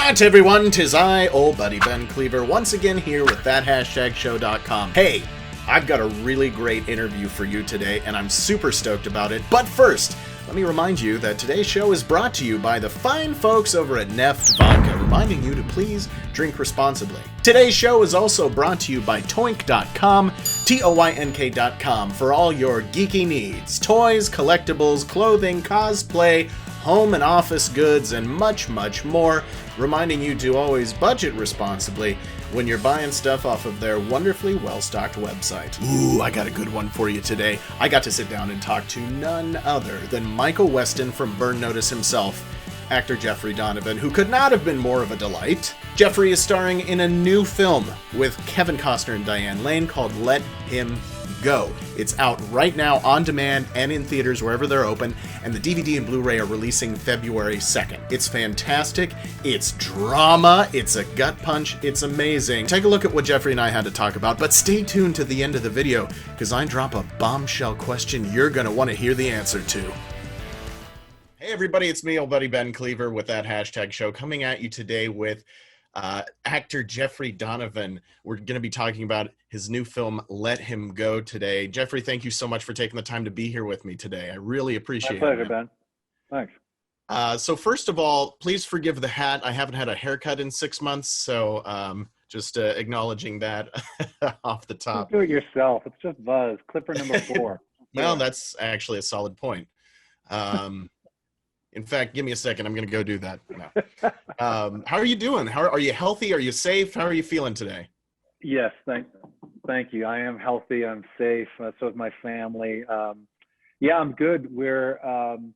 Right, everyone, 'tis I, old buddy Ben Kliewer, once again here with thathashtagshow.com. Hey, I've got a really great interview for you today, and I'm super stoked about it. But first, let me remind you that today's show is brought to you by the fine folks over at Neft Vodka, reminding you to please drink responsibly. Today's show is also brought to you by Toynk.com, Toynk.com, for all your geeky needs. Toys, collectibles, clothing, cosplay, home and office goods, and much, much more. Reminding you to always budget responsibly when you're buying stuff off of their wonderfully well-stocked website. Ooh, I got a good one for you today. I got to sit down and talk to none other than Michael Weston from Burn Notice himself, actor Jeffrey Donovan, who could not have been more of a delight. Jeffrey is starring in a new film with Kevin Costner and Diane Lane called Let Him Go. It's out right now on demand and in theaters wherever they're open, and the DVD and Blu-ray are releasing February 2nd. It's fantastic, it's drama, it's a gut punch, it's amazing. Take a look at what Jeffrey and I had to talk about, but stay tuned to the end of the video, because I drop a bombshell question you're going to want to hear the answer to. Hey everybody, it's me, old buddy Ben Kliewer with That Hashtag Show, coming at you today with actor Jeffrey Donovan. We're going to be talking about his new film, Let Him Go, today. Jeffrey, thank you so much for taking the time to be here with me today. I really appreciate it. My pleasure, Ben. Thanks. So first of all, please forgive the hat. I haven't had a haircut in 6 months, so just acknowledging that off the top. Just do it yourself. It's just buzz. Clipper number 4. Well, that's actually a solid point. In fact, give me a second. I'm going to go do that now. How are you doing? Are you healthy? Are you safe? How are you feeling today? Yes, thank you. I am healthy. I'm safe. So is my family. Yeah, I'm good. We're kind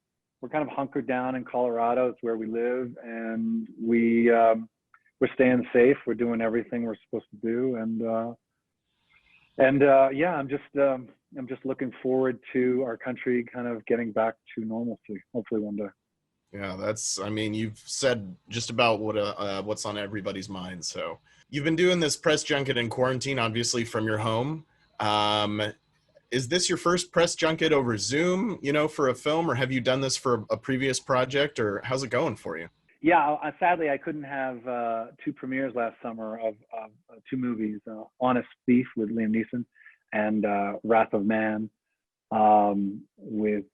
of hunkered down in Colorado. It's where we live, and we're staying safe. We're doing everything we're supposed to do, and yeah, I'm just looking forward to our country kind of getting back to normalcy. Hopefully one day. Yeah, I mean, you've said just about what's on everybody's mind. So you've been doing this press junket in quarantine, obviously from your home. Is this your first press junket over Zoom, for a film, or have you done this for a previous project, or how's it going for you? Yeah, sadly, I couldn't have 2 premieres last summer of 2 movies, Honest Thief with Liam Neeson and Wrath of Man with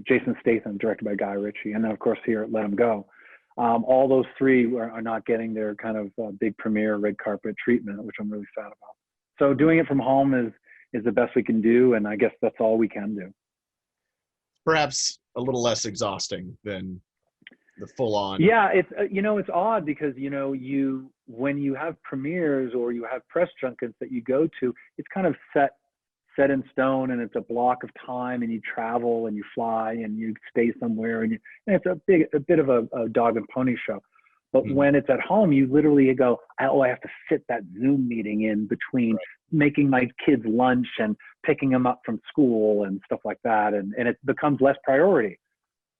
Jason Statham, directed by Guy Ritchie, and then of course here at Let 'Em Go. All those 3 are not getting their kind of big premiere red carpet treatment, which I'm really sad about. So doing it from home is the best we can do, and I guess that's all we can do. Perhaps a little less exhausting than the full-on. Yeah, it's it's odd because when you have premieres or you have press junkets that you go to, it's kind of set in stone, and it's a block of time, and you travel and you fly and you stay somewhere, and it's a bit of a dog and pony show. But when it's at home, you literally go, I have to fit that Zoom meeting in between making my kids lunch and picking them up from school and stuff like that, and it becomes less priority.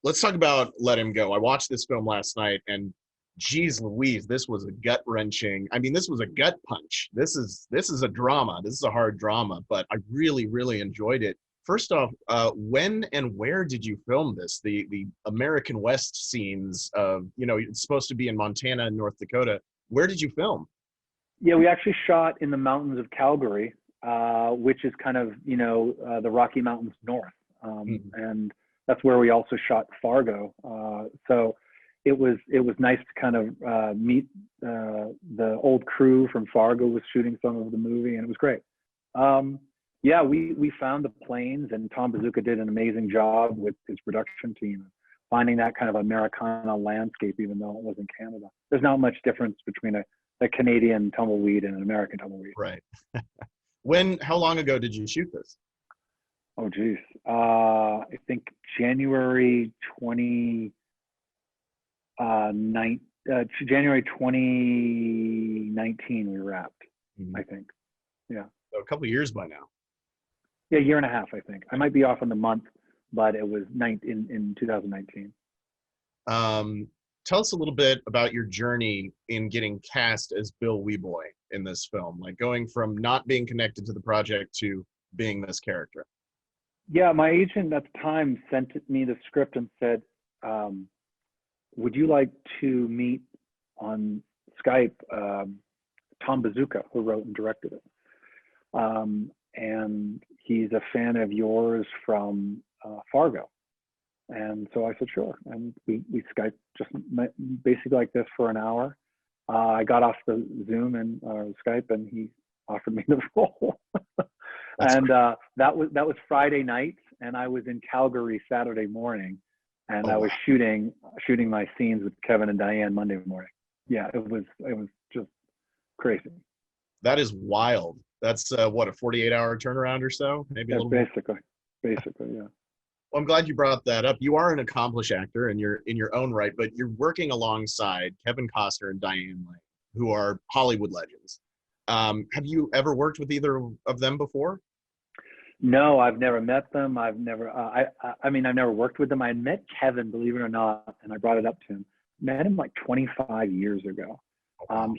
Let's talk about Let Him Go. I watched this film last night, and geez Louise, this was a gut-wrenching. I mean, this was a gut punch. This is a drama. This is a hard drama, but I really, really enjoyed it. First off, when and where did you film this? The American West scenes of, it's supposed to be in Montana and North Dakota. Where did you film? Yeah, we actually shot in the mountains of Calgary, which is kind of, the Rocky Mountains north. And that's where we also shot Fargo. So it was nice to kind of meet the old crew from Fargo was shooting some of the movie, and it was great. Yeah, we found the plains, and Tom Bazooka did an amazing job with his production team, finding that kind of Americana landscape, even though it was in Canada. There's not much difference between a Canadian tumbleweed and an American tumbleweed. Right. How long ago did you shoot this? Oh, geez. I think January 2019 we wrapped, I think. Yeah. So a couple of years by now. Yeah, 1.5 years, I think. I might be off on the month, but it was in 2019. Tell us a little bit about your journey in getting cast as Bill Weboy in this film, like going from not being connected to the project to being this character. Yeah, my agent at the time sent me the script and said, would you like to meet on Skype Tom Bazooka, who wrote and directed it? And he's a fan of yours from Fargo. And so I said, sure. And we Skyped just basically like this for an hour. I got off the Zoom and Skype, and he offered me the role. And that was Friday night, and I was in Calgary Saturday morning, and I was shooting my scenes with Kevin and Diane Monday morning. Yeah, it was just crazy. That is wild. That's what, a 48-hour turnaround or so, maybe a little basically, yeah. Well, I'm glad you brought that up. You are an accomplished actor, and you're in your own right, but you're working alongside Kevin Costner and Diane Lane, who are Hollywood legends. Have you ever worked with either of them before? No, I've never met them. I've never. I mean, I've never worked with them. I met Kevin, believe it or not, and I brought it up to him. Met him like 25 years ago.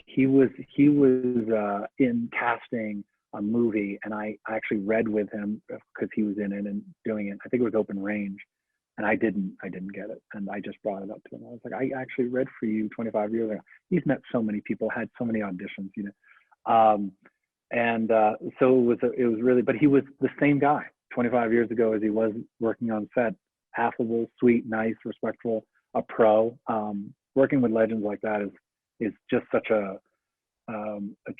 He was in casting a movie, and I actually read with him because he was in it and doing it. I think it was Open Range, and I didn't get it, and I just brought it up to him. I was like, I actually read for you 25 years ago. He's met so many people, had so many auditions, you know, so it was really. But he was the same guy 25 years ago as he was working on set. Affable, sweet, nice, respectful, a pro. Working with legends like that is just such a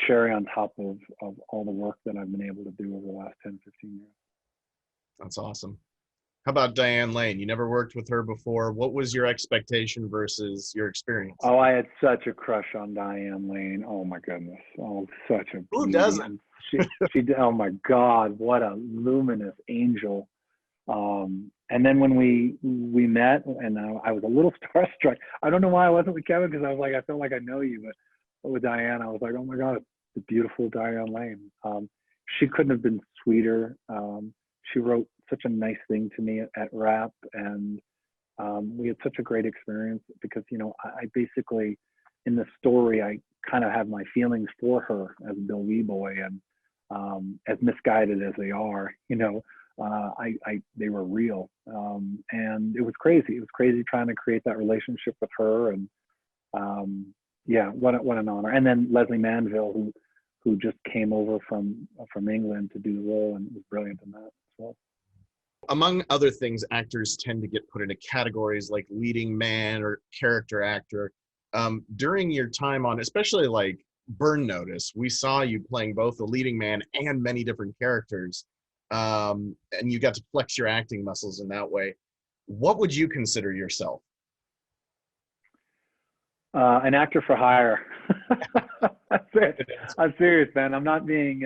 cherry on top of all the work that I've been able to do over the last 10, 15 years. That's awesome. How about Diane Lane? You never worked with her before. What was your expectation versus your experience? Oh, I had such a crush on Diane Lane. Oh my goodness. Oh, such a Who beauty. doesn't? She oh my God, what a luminous angel. And then when we met, and I was a little starstruck. I don't know why I wasn't with Kevin, because I was like, I felt like I know you, but with Diane, I was like, oh my God, the beautiful Diane Lane. She couldn't have been sweeter. She wrote such a nice thing to me at RAP, and we had such a great experience because, you know, I basically, in the story, I kind of have my feelings for her as Bill Weboy, and as misguided as they are, you know, they were real, and it was crazy. It was crazy trying to create that relationship with her, and yeah, what an honor. And then Lesley Manville, who just came over from England to do the role and was brilliant in that as well. Among other things, actors tend to get put into categories like leading man or character actor. During your time on, especially like Burn Notice, we saw you playing both the leading man and many different characters. And you got to flex your acting muscles in that way. What would you consider yourself? An actor for hire. I'm serious, man. I'm not being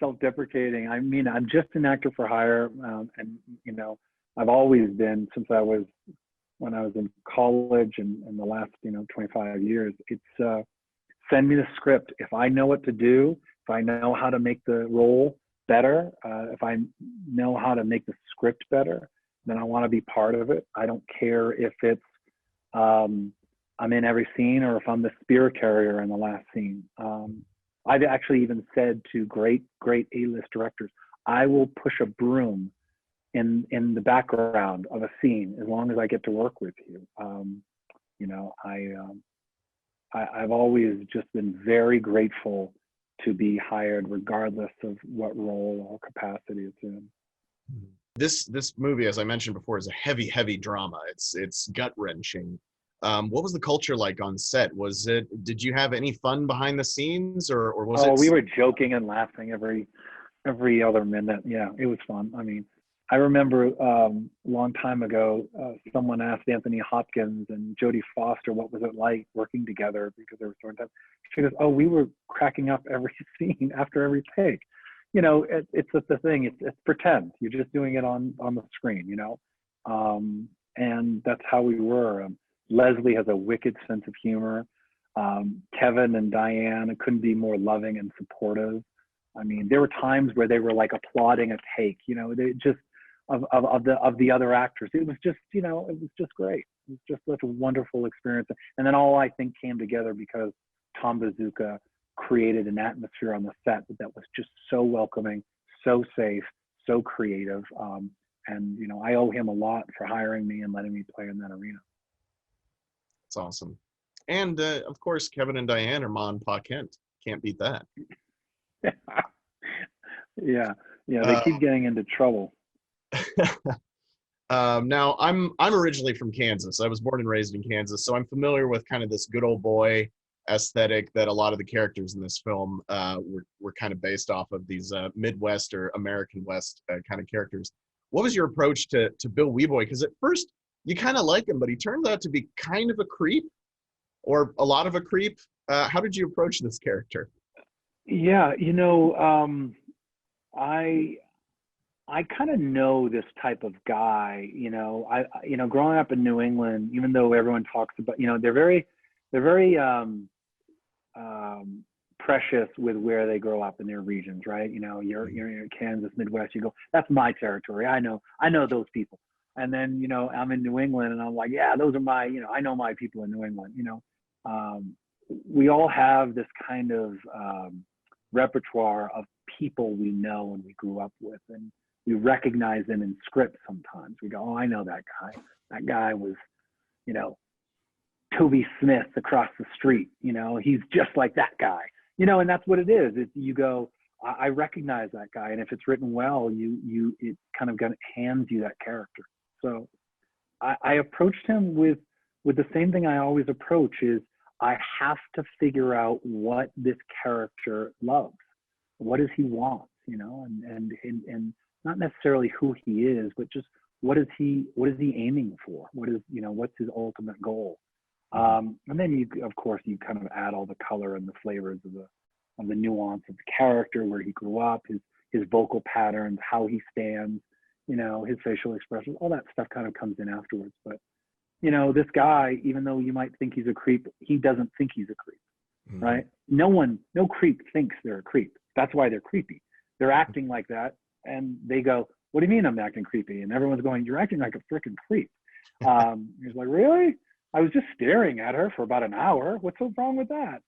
self-deprecating. I mean, I'm just an actor for hire, and you know, I've always been since when I was in college, and the last 25 years. It's send me the script. If I know what to do, if I know how to make the role better, if I know how to make the script better, then I want to be part of it. I don't care if it's I'm in every scene or if I'm the spear carrier in the last scene. I've actually even said to great A-list directors, I will push a broom in the background of a scene as long as I get to work with you. You know, I've always just been very grateful to be hired, regardless of what role or capacity it's in. This movie, as I mentioned before, is a heavy drama. It's gut wrenching. What was the culture like on set? Did you have any fun behind the scenes, or was it? Oh, we were joking and laughing every other minute. Yeah, it was fun. I mean, I remember a long time ago, someone asked Anthony Hopkins and Jodie Foster what was it like working together, because they were so intense. She goes, "Oh, we were cracking up every scene after every take." You know, it's the thing. It's pretend. You're just doing it on the screen. You know, and that's how we were. Lesley has a wicked sense of humor. Kevin and Diane couldn't be more loving and supportive. I mean, there were times where they were like applauding a take. You know, they just of the other actors. It was just, it was just great. It was just such a wonderful experience. And then all, I think, came together because Tom Bazooka created an atmosphere on the set that was just so welcoming, so safe, so creative. And I owe him a lot for hiring me and letting me play in that arena. It's awesome. And of course, Kevin and Diane are Ma and Pa Kent. Can't beat that. Yeah, they keep getting into trouble. Now, I'm originally from Kansas. I was born and raised in Kansas, so I'm familiar with kind of this good old boy aesthetic that a lot of the characters in this film were kind of based off of, these Midwest or American West kind of characters. What was your approach to Bill Weboy? Because at first you kind of like him, but he turns out to be kind of a creep, or a lot of a creep. How did you approach this character? Yeah, I kind of know this type of guy. Growing up in New England, even though everyone talks about, they're very precious with where they grow up in their regions, right? You're in Kansas, Midwest, you go, that's my territory. I know those people. And then, I'm in New England and I'm like, yeah, those are my, I know my people in New England. We all have this kind of repertoire of people we know and we grew up with, and we recognize them in scripts sometimes. We go, oh, I know that guy. That guy was, Toby Smith across the street. He's just like that guy. And that's what it is. You go, I recognize that guy, and if it's written well, it kind of hands you that character. So I approached him with the same thing I always approach is, I have to figure out what this character loves. What does he want? And not necessarily who he is, but just what is he aiming for? What's his ultimate goal? And then you kind of add all the color and the flavors of the nuance of the character, where he grew up, his vocal patterns, how he stands, his facial expressions, all that stuff kind of comes in afterwards. But this guy, even though you might think he's a creep, he doesn't think he's a creep, right? No creep thinks they're a creep. That's why they're creepy. They're acting like that, and they go, what do you mean I'm acting creepy? And everyone's going, you're acting like a freaking creep. He's like, really? I was just staring at her for about an hour. What's so wrong with that?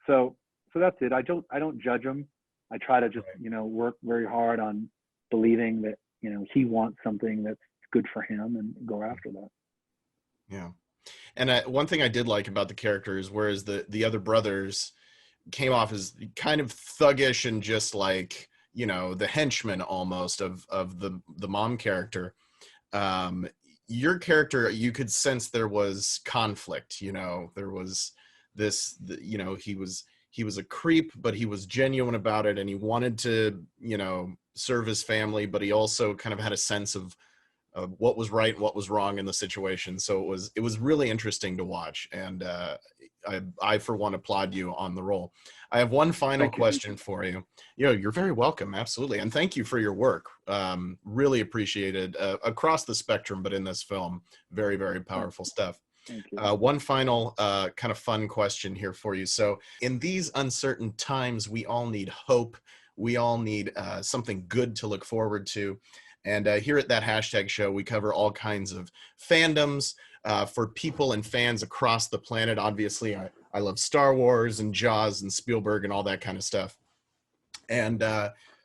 So that's it. I don't judge him. I try to just, work very hard on believing that, he wants something that's good for him and go after that. Yeah. And one thing I did like about the characters, whereas the other brothers came off as kind of thuggish and just like, the henchman almost of the mom character, your character, you could sense there was conflict. There was this, he was a creep, but he was genuine about it, and he wanted to, serve his family, but he also kind of had a sense of what was right and what was wrong in the situation. So it was really interesting to watch, and I for one applaud you on the role. I have one final question for you. You're very welcome, absolutely, and thank you for your work. Really appreciated across the spectrum, but in this film, very, very powerful stuff. Thank you. One final kind of fun question here for you. So in these uncertain times, we all need hope. We all need something good to look forward to. And here at That Hashtag Show, we cover all kinds of fandoms for people and fans across the planet. Obviously, I love Star Wars and Jaws and Spielberg and all that kind of stuff. And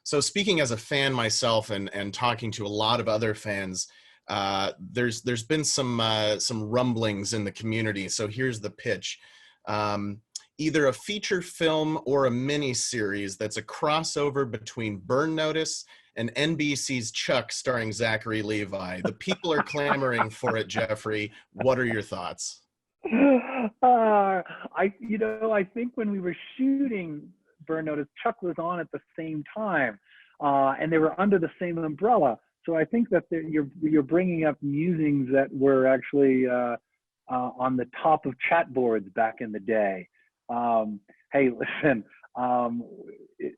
so speaking as a fan myself and talking to a lot of other fans, there's been some rumblings in the community. So here's the pitch. Either a feature film or a mini series that's a crossover between Burn Notice and NBC's Chuck starring Zachary Levi. The people are clamoring for it, Jeffrey. What are your thoughts? I think when we were shooting Burn Notice, Chuck was on at the same time, and they were under the same umbrella. So I think that you're bringing up musings that were actually on the top of chat boards back in the day. Hey, listen,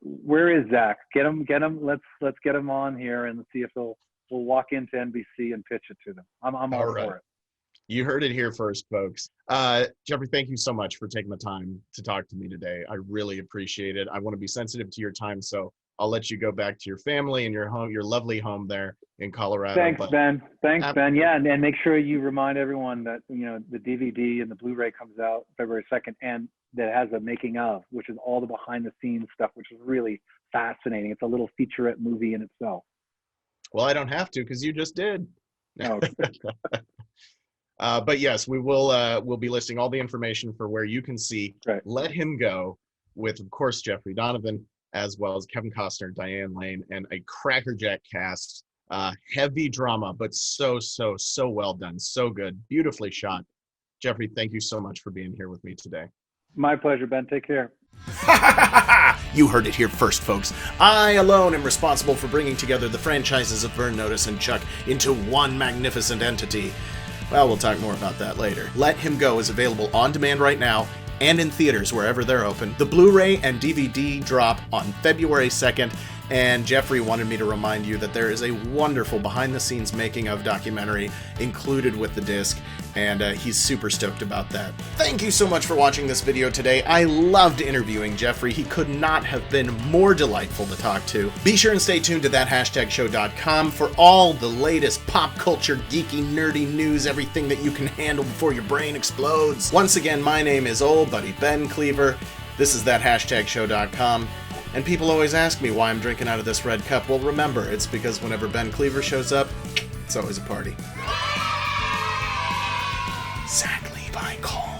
where is Zach? Get him. Let's get him on here and see if we'll walk into NBC and pitch it to them. I'm all for it. You heard it here first, folks. Jeffrey, thank you so much for taking the time to talk to me today. I really appreciate it. I want to be sensitive to your time, so I'll let you go back to your family and your home, your lovely home there in Colorado. Thanks, Ben. Ben. Yeah, and make sure you remind everyone that the DVD and the Blu-ray comes out February 2nd, and that has a making of, which is all the behind the scenes stuff, which is really fascinating. It's a little featurette movie in itself. Well, I don't have to because you just did. Oh. But yes, we'll be listing all the information for where you can see Let Him Go with, of course, Jeffrey Donovan, as well as Kevin Costner, Diane Lane, and a crackerjack cast. Heavy drama, but so well done. So good. Beautifully shot. Jeffrey, thank you so much for being here with me today. My pleasure, Ben. Take care. You heard it here first, folks. I alone am responsible for bringing together the franchises of Burn Notice and Chuck into one magnificent entity. Well, we'll talk more about that later. Let Him Go is available on demand right now and in theaters wherever they're open. The Blu-ray and DVD drop on February 2nd, and Jeffrey wanted me to remind you that there is a wonderful behind-the-scenes making-of documentary included with the disc, and he's super stoked about that. Thank you so much for watching this video today. I loved interviewing Jeffrey. He could not have been more delightful to talk to. Be sure and stay tuned to thathashtagshow.com for all the latest pop culture, geeky, nerdy news, everything that you can handle before your brain explodes. Once again, my name is old buddy Ben Kliewer. This is thathashtagshow.com. And people always ask me why I'm drinking out of this red cup. Well, remember, it's because whenever Ben Kliewer shows up, it's always a party. Zach Levi call.